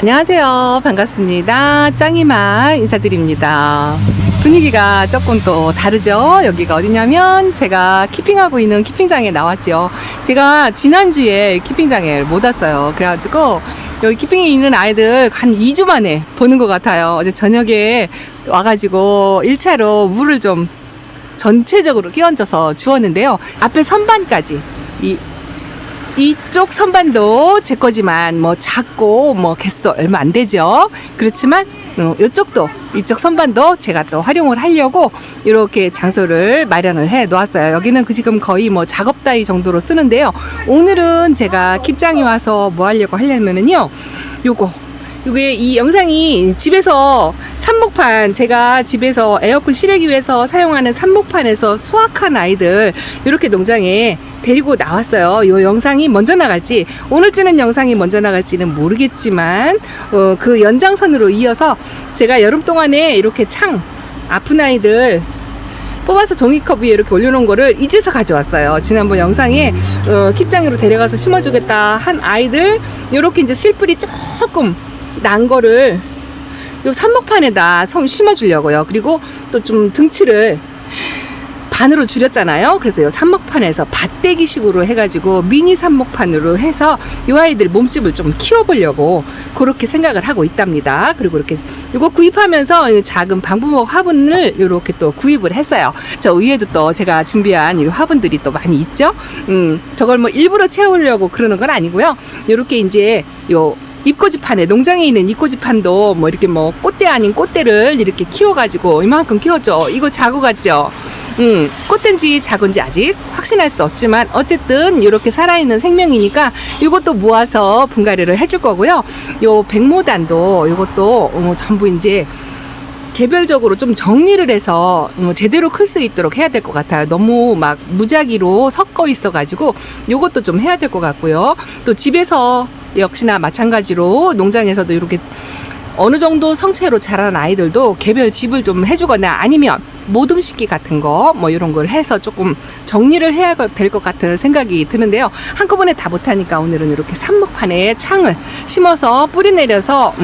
안녕하세요. 반갑습니다. 짱이만 인사드립니다. 분위기가 조금 또 다르죠. 여기가 어디냐면 제가 키핑하고 있는 키핑장에 나왔죠. 제가 지난주에 키핑장에 못 왔어요. 그래가지고 여기 키핑에 있는 아이들 한 2주 만에 보는 것 같아요. 어제 저녁에 와가지고 1차로 물을 좀 전체적으로 끼얹어서 주었는데요. 앞에 선반까지 이쪽 선반도 제 거지만 뭐 작고 뭐 개수도 얼마 안 되죠. 그렇지만 이쪽 선반도 제가 또 활용을 하려고 이렇게 장소를 마련을 해 놓았어요. 여기는 지금 거의 뭐 작업다이 정도로 쓰는데요. 오늘은 제가 킵장에 와서 뭐 하려면은요, 요게 이 영상이 집에서 삽목판, 제가 집에서 에어컨 실외기 위해서 사용하는 삽목판에서 수확한 아이들 이렇게 농장에 데리고 나왔어요. 요 영상이 먼저 나갈지 오늘 찍는 영상이 먼저 나갈지는 모르겠지만 그 연장선으로 이어서 제가 여름 동안에 이렇게 아픈 아이들 뽑아서 종이컵 위에 이렇게 올려놓은 거를 이제서 가져왔어요. 지난번 영상에 킵장으로 데려가서 심어주겠다 한 아이들 이렇게 이제 실뿌리 조금 난 거를 요 삽목판에다 심어주려고요. 그리고 또 좀 등치를 반으로 줄였잖아요. 그래서 요 삽목판에서 밭대기 식으로 해가지고 미니 삽목판으로 해서 요 아이들 몸집을 좀 키워보려고 그렇게 생각을 하고 있답니다. 그리고 이렇게 요거 구입하면서 작은 방부목 화분을 요렇게 또 구입을 했어요. 저 위에도 또 제가 준비한 이 화분들이 또 많이 있죠. 저걸 뭐 일부러 채우려고 그러는 건 아니고요. 요렇게 이제 요 잎꽂이판에, 농장에 있는 잎꽂이판도 뭐 이렇게 뭐 꽃대 아닌 꽃대를 이렇게 키워가지고 이만큼 키웠죠. 이거 작은 것 같죠? 꽃대인지 작은지 아직 확신할 수 없지만 어쨌든 이렇게 살아있는 생명이니까 이것도 모아서 분갈이를 해줄 거고요. 요 백모단도 이것도 전부 이제 개별적으로 좀 정리를 해서 제대로 클 수 있도록 해야 될 것 같아요. 너무 막 무작위로 섞어 있어가지고 요것도 좀 해야 될 것 같고요. 또 집에서 역시나 마찬가지로 농장에서도 이렇게 어느 정도 성체로 자란 아이들도 개별 집을 좀 해주거나 아니면 모둠 심기 같은 거 뭐 이런 걸 해서 조금 정리를 해야 될 것 같은 생각이 드는데요. 한꺼번에 다 못하니까 오늘은 이렇게 삽목판에 창을 심어서 뿌리 내려서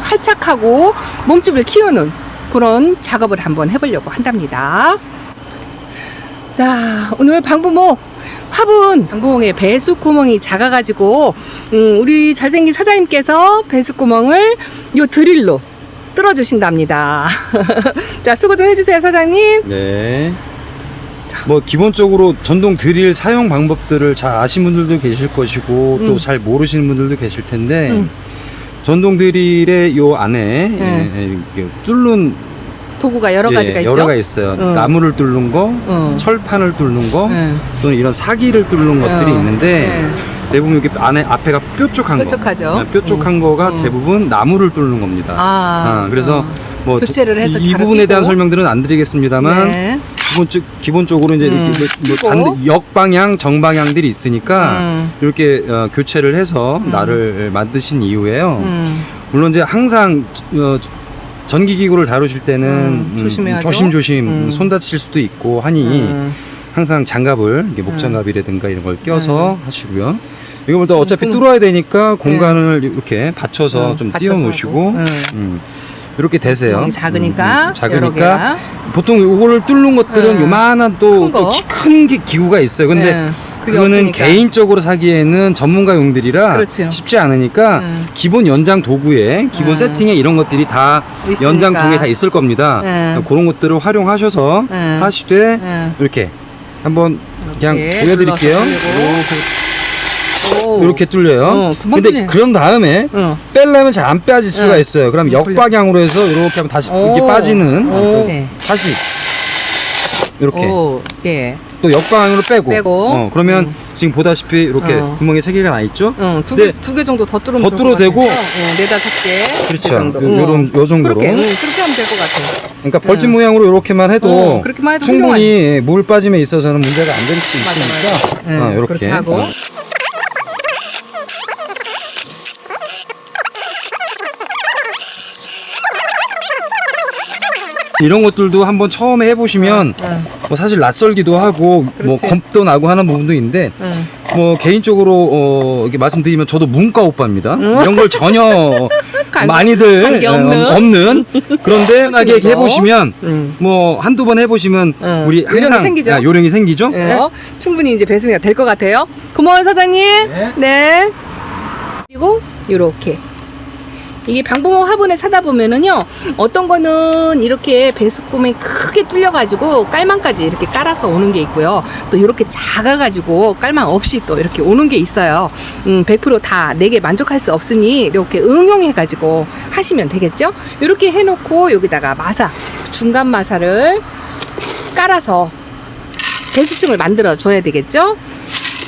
활착하고 몸집을 키우는 그런 작업을 한번 해보려고 한답니다. 자, 오늘 방부목의 배수구멍이 작아가지고 우리 잘생긴 사장님께서 배수구멍을 요 드릴로 뚫어주신답니다. 자, 수고 좀 해주세요, 사장님. 네. 뭐 기본적으로 전동 드릴 사용 방법들을 잘 아시는 분들도 계실 것이고 또 잘 모르시는 분들도 계실 텐데 전동 드릴의 요 안에 이렇게 뚫는 도구가 여러 가지가 있죠. 여러 가지 있어요. 나무를 뚫는 거, 철판을 뚫는 거, 또는 이런 사기를 뚫는 것들이 있는데 대부분 여기 앞에가 뾰족하죠. 뾰족한 거가 대부분 나무를 뚫는 겁니다. 그래서 뭐 교체를 해서 이 부분에 대한 설명들은 안 드리겠습니다만 기본적으로 이제 이렇게 역방향, 정방향들이 있으니까 이렇게 교체를 해서 나를 만드신 이유예요. 물론 이제 항상 전기기구를 다루실 때는 조심조심 손 다칠 수도 있고 하니 항상 장갑을 목장갑이라든가 이런 걸 껴서 하시고요. 이거는 또 어차피 뚫어야 되니까 공간을 이렇게 받쳐서 좀 띄워 놓으시고 이렇게 되세요. 작으니까 보통 이거를 뚫는 것들은 요만한 또 큰 기구가 있어요. 근데 그거는 없으니까. 개인적으로 사기에는 전문가용들이라 그렇죠. 쉽지 않으니까 기본 연장 도구에 기본 세팅에 이런 것들이 다 있으니까. 연장 도구에 다 있을 겁니다. 그런 것들을 활용하셔서 하시되 이렇게 한번 그냥 보여드릴게요. 이렇게 뚫려요. 근데 그런 다음에 빼려면 잘 안 빠질 수가 있어요. 그럼 역방향으로 해서 이렇게 하면 다시 이렇게 빠지는 다시 이렇게 또 역방향으로 빼고 그러면 지금 보다시피 이렇게 구멍이 3개가 나 있죠? 두 개 정도 더 뚫으면 뚫어도 되고 4-5개 그렇죠. 요 정도로 그렇게 하면 될 것 같아요. 그러니까 벌집 모양으로 이렇게만 해도 충분히 물 빠짐에 있어서는 문제가 안 될 수 있으니까 이렇게 하고 이런 것들도 한번 처음에 해보시면 뭐 사실 낯설기도 하고 뭐 겁도 나고 하는 부분도 있는데 뭐 개인적으로 이렇게 말씀드리면 저도 문과 오빠입니다. 이런 걸 전혀 많이들 관계 없는 그런데 막 이렇게 해보시면 뭐 한두 번 해보시면 우리 요령이 항상 생기죠? 요령이 생기죠. 충분히 이제 배수미가 될 것 같아요. 고마워요, 사장님. 네. 그리고 요렇게 이게 방부모 화분을 사다 보면은요, 어떤 거는 이렇게 배수구멍이 크게 뚫려가지고 깔망까지 이렇게 깔아서 오는 게 있고요. 또 이렇게 작아가지고 깔망 없이 또 이렇게 오는 게 있어요. 100% 다 내게 만족할 수 없으니 이렇게 응용해가지고 하시면 되겠죠? 이렇게 해놓고 여기다가 마사, 중간 마사를 깔아서 배수층을 만들어 줘야 되겠죠?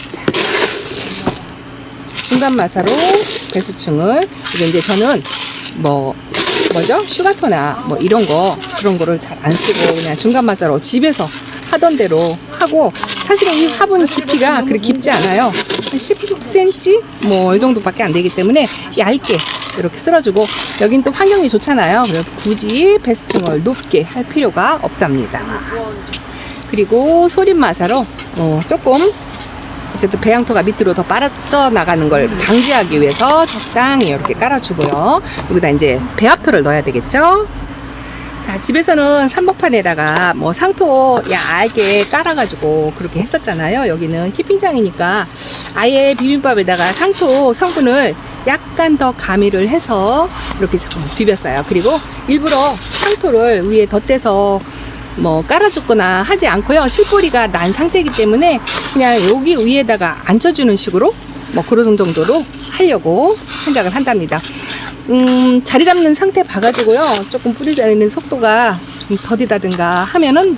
자, 중간 마사로 배수층을, 이게 이제 저는 뭐죠? 슈가토나 뭐 이런 그런 거를 잘 안 쓰고 그냥 중간 마사로 집에서 하던 대로 하고, 사실은 이 화분 깊이가 그렇게 깊지 않아요. 한 10cm 뭐 이 정도밖에 안 되기 때문에 얇게 이렇게 쓸어주고, 여긴 또 환경이 좋잖아요. 그래서 굳이 배수층을 높게 할 필요가 없답니다. 그리고 소림 마사로 조금 어쨌든 배양토가 밑으로 더 빠져나가는 걸 방지하기 위해서 적당히 이렇게 깔아주고요. 여기다 이제 배합토를 넣어야 되겠죠. 자, 집에서는 삼복판에다가 뭐 상토 얇게 깔아가지고 그렇게 했었잖아요. 여기는 키핑장이니까 아예 비빔밥에다가 상토 성분을 약간 더 가미를 해서 이렇게 조금 비볐어요. 그리고 일부러 상토를 위에 덧대서 뭐 깔아줬거나 하지 않고요. 실뿌리가 난 상태이기 때문에 그냥 여기 위에다가 앉혀주는 식으로 뭐 그런 정도로 하려고 생각을 한답니다. 자리 잡는 상태 봐가지고요. 조금 뿌리 내리는 속도가 좀 더디다든가 하면은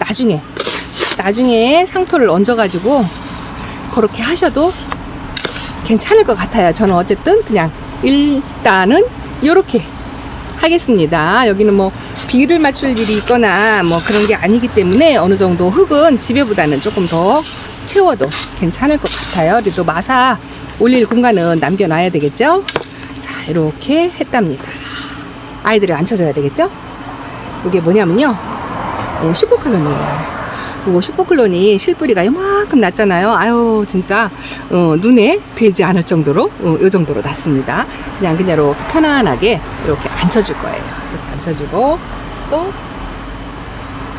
나중에 상토를 얹어가지고 그렇게 하셔도 괜찮을 것 같아요. 저는 어쨌든 그냥 일단은 이렇게 하겠습니다. 여기는 뭐 비를 맞출 일이 있거나 뭐 그런 게 아니기 때문에 어느 정도 흙은 집에보다는 조금 더 채워도 괜찮을 것 같아요. 그래도 마사 올릴 공간은 남겨놔야 되겠죠. 자, 이렇게 했답니다. 아이들을 앉혀줘야 되겠죠. 이게 뭐냐면요, 슈퍼클론이에요. 그리고 슈퍼클론이 실뿌리가 이만큼 났잖아요. 아유, 진짜 눈에 뵈지 않을 정도로 이 정도로 났습니다. 그냥 이렇게 편안하게 이렇게 앉혀줄 거예요. 이렇게 앉혀주고, 또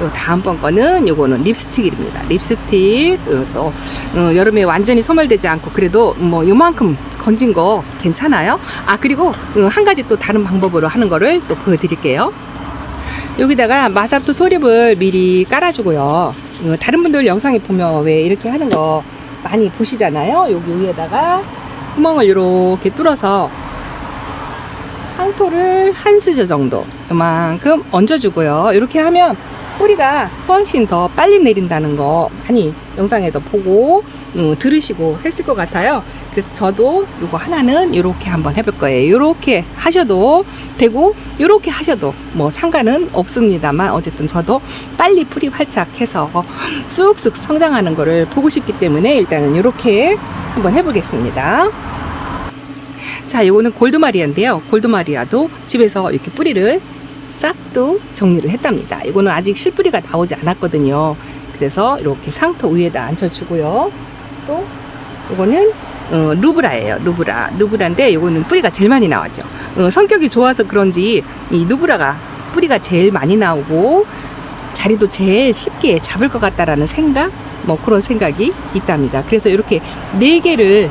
요 다음번 거는 요거는 립스틱입니다. 립스틱. 또 여름에 완전히 소멸되지 않고 그래도 뭐 요만큼 건진 거 괜찮아요. 아, 그리고 한 가지 또 다른 방법으로 하는 거를 또 보여드릴게요. 여기다가 마사토 소립을 미리 깔아주고요. 다른 분들 영상에 보면 왜 이렇게 하는 거 많이 보시잖아요. 여기 위에다가 구멍을 이렇게 뚫어서 상토를 한 수저 정도 이만큼 얹어주고요. 이렇게 하면 뿌리가 훨씬 더 빨리 내린다는 거 많이 영상에도 보고 들으시고 했을 것 같아요. 그래서 저도 이거 하나는 이렇게 한번 해볼 거예요. 이렇게 하셔도 되고 이렇게 하셔도 뭐 상관은 없습니다만, 어쨌든 저도 빨리 뿌리 활착해서 쑥쑥 성장하는 거를 보고 싶기 때문에 일단은 이렇게 한번 해보겠습니다. 자, 이거는 골드마리아인데요. 골드마리아도 집에서 이렇게 뿌리를 싹도 정리를 했답니다. 이거는 아직 실뿌리가 나오지 않았거든요. 그래서 이렇게 상토 위에다 앉혀주고요. 또 이거는 루브라예요. 루브라인데 이거는 뿌리가 제일 많이 나왔죠. 성격이 좋아서 그런지 이 루브라가 뿌리가 제일 많이 나오고 자리도 제일 쉽게 잡을 것 같다라는 생각, 뭐 그런 생각이 있답니다. 그래서 이렇게 4개를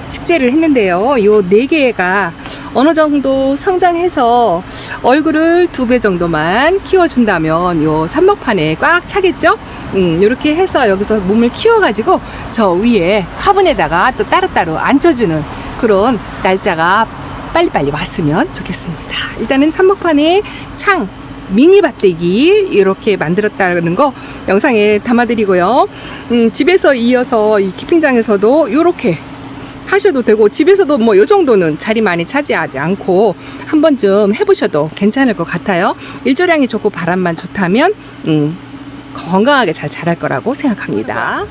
식재를 했는데요. 요 4개가 어느 정도 성장해서 얼굴을 2배 정도만 키워준다면 요 삼목판에 꽉 차겠죠? 이렇게 해서 여기서 몸을 키워가지고 저 위에 화분에다가 또 따로따로 앉혀주는 그런 날짜가 빨리빨리 왔으면 좋겠습니다. 일단은 삼목판에 창 미니 밭대기 이렇게 만들었다는 거 영상에 담아드리고요. 집에서 이어서 이 키핑장에서도 이렇게 하셔도 되고, 집에서도 뭐 요 정도는 자리 많이 차지하지 않고 한 번쯤 해보셔도 괜찮을 것 같아요. 일조량이 좋고 바람만 좋다면 건강하게 잘 자랄 거라고 생각합니다.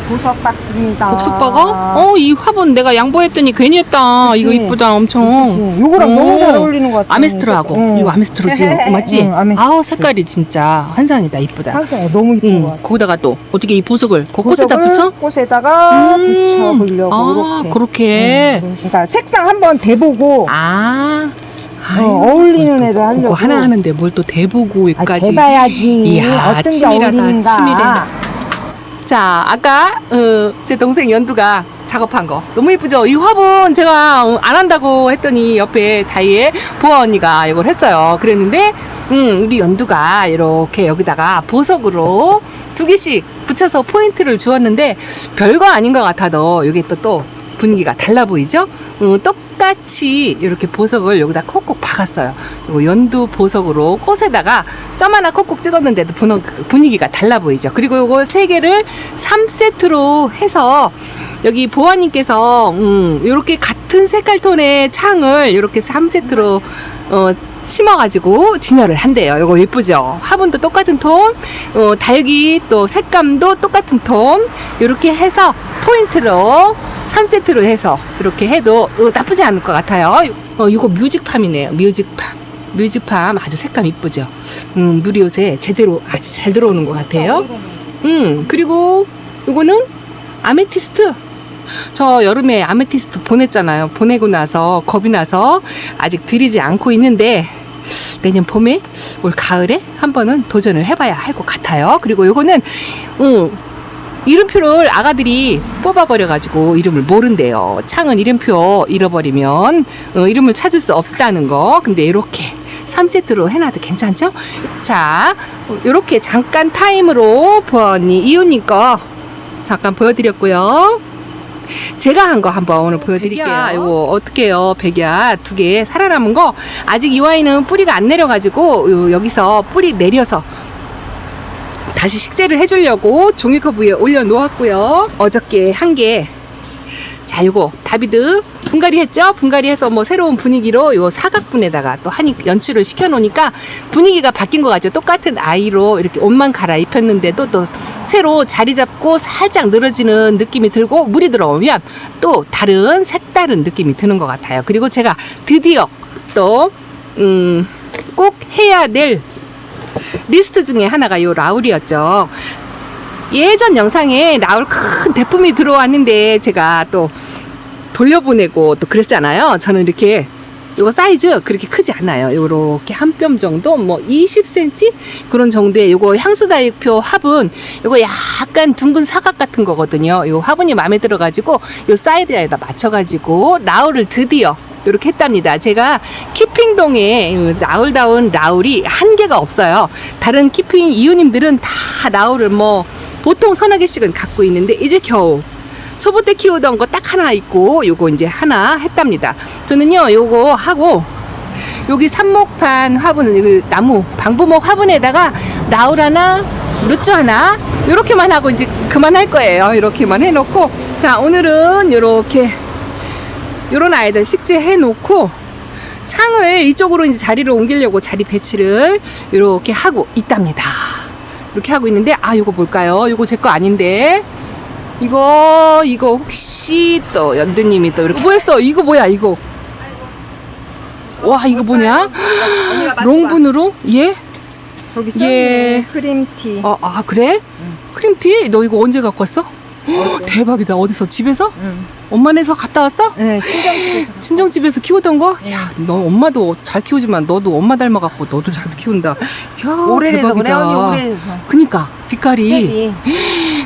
보석 박스입니다. 복숭아가? 이 화분 내가 양보했더니 괜히 했다. 그치? 이거 이쁘다, 엄청. 그치? 요거랑 너무 잘 어울리는 것 같아. 아메스트로하고. 이거 아메스트로지? 맞지? 응, 아메스트로. 아우, 색깔이 진짜 환상이다, 이쁘다. 항상 너무 이쁜 것 같아. 거기다가 또 어떻게 이 보석을 곳곳에다 붙여? 꽃에다가 붙여보려고 아, 이렇게. 그렇게. 그러니까 색상 한번 대보고 어울리는 애를 하려고. 그거 하나 하는데 뭘 또 대보고 여기까지. 대봐야지. 이야, 어떤 게 치밀하다, 어울리는가. 치밀해. 자, 아까 제 동생 연두가 작업한 거 너무 예쁘죠? 이 화분 제가 안 한다고 했더니 옆에 다이의 보아 언니가 이걸 했어요. 그랬는데 우리 연두가 이렇게 여기다가 보석으로 2개씩 붙여서 포인트를 주었는데 별거 아닌 것 같아도 이게 또 분위기가 달라 보이죠? 똑같이 이렇게 보석을 여기다 콕콕 박았어요. 그리고 연두 보석으로 꽃에다가 점 하나 콕콕 찍었는데도 분위기가 달라 보이죠? 그리고 요거 3개를 3세트로 해서 여기 보아님께서 이렇게 같은 색깔 톤의 창을 이렇게 3세트로 심어가지고 진열을 한대요. 이거 예쁘죠? 화분도 똑같은 톤, 달기 또 색감도 똑같은 톤, 이렇게 해서 포인트로 3세트로 해서 이렇게 해도 나쁘지 않을 것 같아요. 이거 뮤직팜이네요. 뮤직팜 아주 색감 이쁘죠? 물이 요새 제대로 아주 잘 들어오는 것 같아요. 그리고 이거는 아메티스트. 저 여름에 아메티스트 보냈잖아요. 보내고 나서 겁이 나서 아직 들이지 않고 있는데 내년 봄에 올 가을에 한 번은 도전을 해봐야 할 것 같아요. 그리고 요거는 이름표를 아가들이 뽑아버려가지고 이름을 모른대요. 창은 이름표 잃어버리면 이름을 찾을 수 없다는 거. 근데 이렇게 3세트로 해놔도 괜찮죠? 자, 이렇게 잠깐 타임으로 보아언니 이웃님 거 잠깐 보여드렸고요. 제가 한 거 한번 오늘 보여드릴게요. 이거 어떡해요. 백야 2개 살아남은 거. 아직 이 와인은 뿌리가 안 내려가지고 여기서 뿌리 내려서 다시 식재를 해주려고 종이컵 위에 올려놓았고요. 어저께 한 개. 자, 요거 다비드 분갈이 했죠? 분갈이 해서 뭐 새로운 분위기로 요 사각분에다가 또 한이 연출을 시켜놓으니까 분위기가 바뀐 것 같죠? 똑같은 아이로 이렇게 옷만 갈아입혔는데도 또 새로 자리 잡고 살짝 늘어지는 느낌이 들고 물이 들어오면 또 다른 색다른 느낌이 드는 것 같아요. 그리고 제가 드디어 또 꼭 해야 될 리스트 중에 하나가 요 라울이었죠. 예전 영상에 라울 큰 대품이 들어왔는데 제가 또 돌려보내고 또 그랬잖아요. 저는 이렇게 요거 사이즈 그렇게 크지 않아요. 요렇게 한 뼘 정도, 뭐 20cm 그런 정도의 요거 향수다육표 화분, 요거 약간 둥근 사각 같은 거거든요. 요 화분이 마음에 들어가지고 요 사이드에다 맞춰가지고 라울을 드디어 이렇게 했답니다. 제가 키핑동에 라울다운 라울이 한 개가 없어요. 다른 키핑 이웃님들은 다 라울을 뭐 보통 서너 개씩은 갖고 있는데 이제 겨우 초보 때 키우던 거 딱 하나 있고 요거 이제 하나 했답니다. 저는요 요거 하고 여기 삽목판 화분, 나무 방부목 화분에다가 라울 하나, 루츠 하나 요렇게만 하고 이제 그만할 거예요. 이렇게만 해놓고, 자 오늘은 요렇게 요런 아이들 식재해 놓고 창을 이쪽으로 이제 자리를 옮기려고 자리 배치를 이렇게 하고 있답니다. 이렇게 하고 있는데, 요거 뭘까요? 요거 제 거 아닌데. 이거 혹시 또 연두님이 또 이렇게 뭐했어? 이거 뭐야 이거? 와, 이거 뭐냐? 롱분으로? 예? 저기 써있네. 크림티. 그래? 크림티? 너 이거 언제 갖고 왔어? 대박이다. 어디서? 집에서? 엄마네서 갔다 왔어? 네, 친정집에서. 친정집에서 키우던 거? 야, 너 엄마도 잘 키우지만 너도 엄마 닮아갖고 너도 잘 키운다. 야, 오래돼서 그래, 대박이다. 언니 오래돼서. 그니까 빛깔이 색이.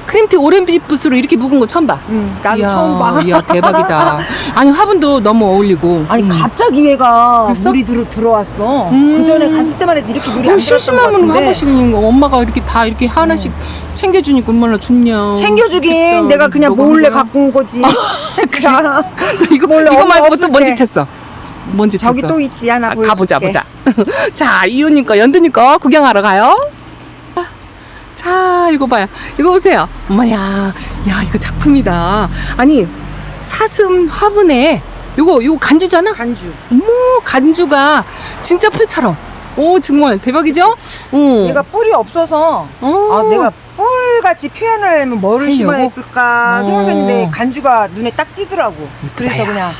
크림티 오렌지 붓으로 이렇게 묵은 거 처음 봐. 나도 이야, 처음 봐. 이야, 대박이다. 아니 화분도 너무 어울리고. 아니 갑자기 얘가 그랬어? 물이 들어왔어. 그 전에 갔을 때만 해도 이렇게 물이 안 들어왔던 것 심심하면 한 같은데. 번씩 엄마가 이렇게 다 이렇게 하나씩 챙겨주니까 얼마나 좋냐. 챙겨주긴 좋겠다. 내가 그냥 너가 몰래 한 거야? 갖고 온 거지. 자, 이거 몰래 이거 엄마 말고 없을 또 뭔 때. 짓 했어? 뭔 짓 저기 했어? 또 있지 하나 보여줄게. 가보자. 자, 이웃님 거, 연두님 거 구경하러 가요. 자, 이거 봐요. 이거 보세요. 엄마야, 야, 이거 작품이다. 아니, 사슴 화분에 요거 간주잖아? 간주. 어머, 간주가 진짜 풀처럼. 오, 정말 대박이죠? 얘가 뿔이 없어서 어. 내가 뿔 같이 표현을 하면 뭐를 하려고? 심어야 예쁠까 어. 생각했는데 간주가 눈에 딱 띄더라고. 그래서 이쁘다, 야. 그냥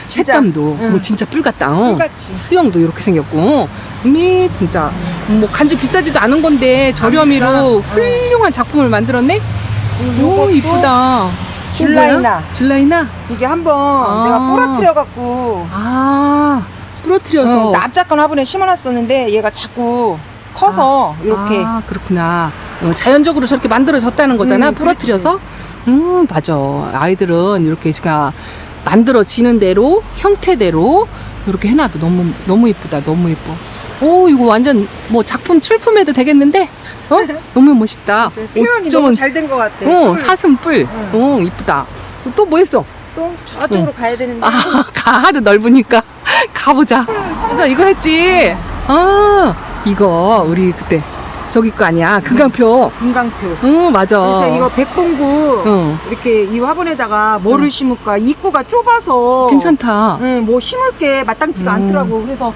진짜, 색감도 응. 뭐 진짜 뿔 같다. 어. 뿔같이. 수영도 이렇게 생겼고. 진짜 뭐 간주 비싸지도 않은 건데 저렴이로 비싸. 훌륭한 작품을 만들었네. 오 요것도 이쁘다. 줄라이나. 뭐야? 줄라이나. 이게 한번 아. 내가 부러뜨려갖고 아 부러뜨려서. 납작한 화분에 심어놨었는데 얘가 자꾸 커서 이렇게 아 그렇구나. 자연적으로 저렇게 만들어졌다는 거잖아. 부러뜨려서. 맞아. 아이들은 이렇게 제가 만들어지는 대로 형태대로 이렇게 해놔도 너무 이쁘다. 너무 이뻐. 오 이거 완전 뭐 작품 출품해도 되겠는데? 너무 멋있다. 이제 표현이 어쩜- 너무 잘 된 것 같아. 사슴뿔. 이쁘다. 또 뭐 했어? 또 저쪽으로 가야 되는데. 하도 넓으니까 가보자. 저 이거 했지. 이거 우리 그때 저기 거 아니야? 금강표. 금강표. 맞아. 그래서 이거 백봉구 응. 이렇게 이 화분에다가 뭐를 심을까? 입구가 좁아서 괜찮다. 뭐 심을 게 마땅치가 않더라고. 그래서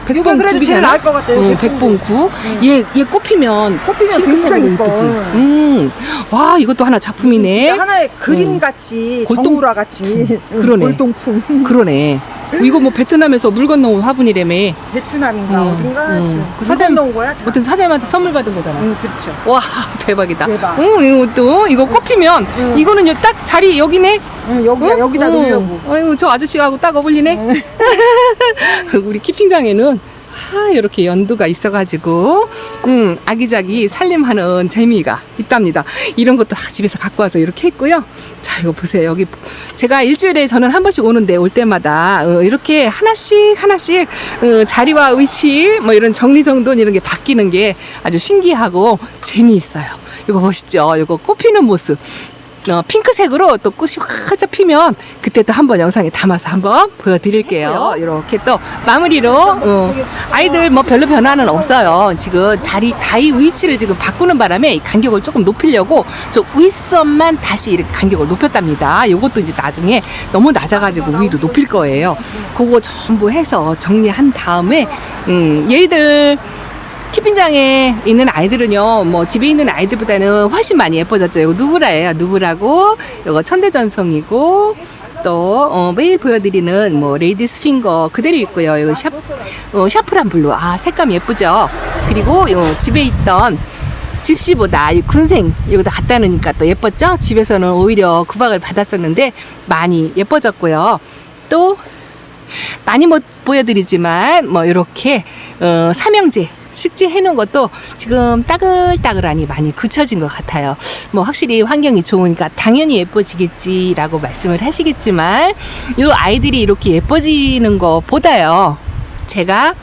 이게 백봉 그래도 제일 국이잖아. 나을 것 같아요. 백봉국. 얘 꼽히면 꼽히면 굉장히 핑크색으로 이뻐. 이쁘지. 와 이것도 하나 작품이네. 진짜 하나의 그림 같이 골동- 정우라 같이 그러네. 골동품. 그러네. 이거 뭐 베트남에서 물 건너온 화분이라며. 베트남인가 응, 어딘가 응. 하여튼 그 사장 넣은 거야? 다. 어떤 사장님한테 선물 받은 거잖아. 그렇죠. 와 대박이다. 대박. 이것도 이거 꼽히면 이거는 딱 자리 여기네. 여기다 놓으려고. 아이고 저 아저씨하고 딱 어울리네. 우리 키핑장에는 이렇게 연두가 있어가지고 아기자기 살림하는 재미가 있답니다. 이런 것도 다 집에서 갖고 와서 이렇게 했고요. 자 이거 보세요. 여기 제가 일주일에 저는 한 번씩 오는데 올 때마다 이렇게 하나씩 자리와 위치 뭐 이런 정리정돈 이런 게 바뀌는 게 아주 신기하고 재미있어요. 이거 멋있죠? 이거 꽃피는 모습. 핑크색으로 또 꽃이 활짝 피면 그때 또 한번 영상에 담아서 한번 보여드릴게요. 이렇게 또 마무리로 아이들 뭐 별로 변화는 없어요. 지금 다리 위치를 지금 바꾸는 바람에 이 간격을 조금 높이려고 저 윗선만 다시 이렇게 간격을 높였답니다. 이것도 이제 나중에 너무 낮아가지고 위로 높일 거예요. 그거 전부 해서 정리한 다음에 얘들 키핑장에 있는 아이들은요, 뭐 집에 있는 아이들보다는 훨씬 많이 예뻐졌죠. 이거 누브라예요. 누브라고, 이거 천대전송이고, 또 매일 보여드리는 뭐 레이디스 핑거 그대로 있고요. 이거 샤프란 블루. 색감 예쁘죠. 그리고 요 집에 있던 집시보다 이 군생 여기다 갖다 놓으니까 또 예뻤죠. 집에서는 오히려 구박을 받았었는데 많이 예뻐졌고요. 또 많이 못 보여드리지만 뭐 이렇게 삼형제 식지 해놓은 것도 지금 따글따글하니 많이 굳혀진 것 같아요. 뭐 확실히 환경이 좋으니까 당연히 예뻐지겠지라고 말씀을 하시겠지만 이 아이들이 이렇게 예뻐지는 것보다요, 제가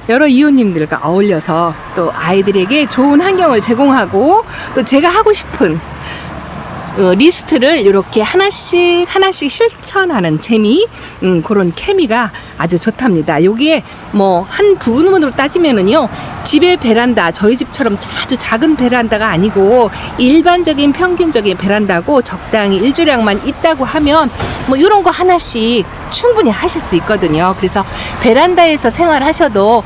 여러 이웃님들과 어울려서 또 아이들에게 좋은 환경을 제공하고 또 제가 하고 싶은 리스트를 이렇게 하나씩 실천하는 재미, 그런 케미가 아주 좋답니다. 여기에 뭐 한 부분으로 따지면은요, 집의 베란다, 저희 집처럼 아주 작은 베란다가 아니고 일반적인 평균적인 베란다고 적당히 일조량만 있다고 하면 뭐 이런 거 하나씩 충분히 하실 수 있거든요. 그래서 베란다에서 생활하셔도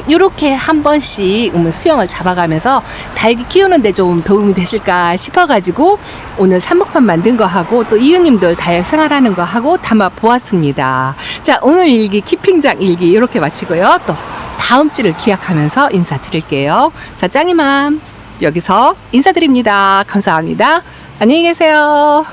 이렇게 한 번씩 수영을 잡아가면서 달기 키우는데 좀 도움이 되실까 싶어가지고 오늘 삼복판 만든 거 하고 또 이웃님들 다육 생활하는 거 하고 담아 보았습니다. 자, 오늘 일기 키핑장 일기 이렇게 마치고요. 또 다음 주를 기약하면서 인사드릴게요. 자, 짱이맘 여기서 인사드립니다. 감사합니다. 안녕히 계세요.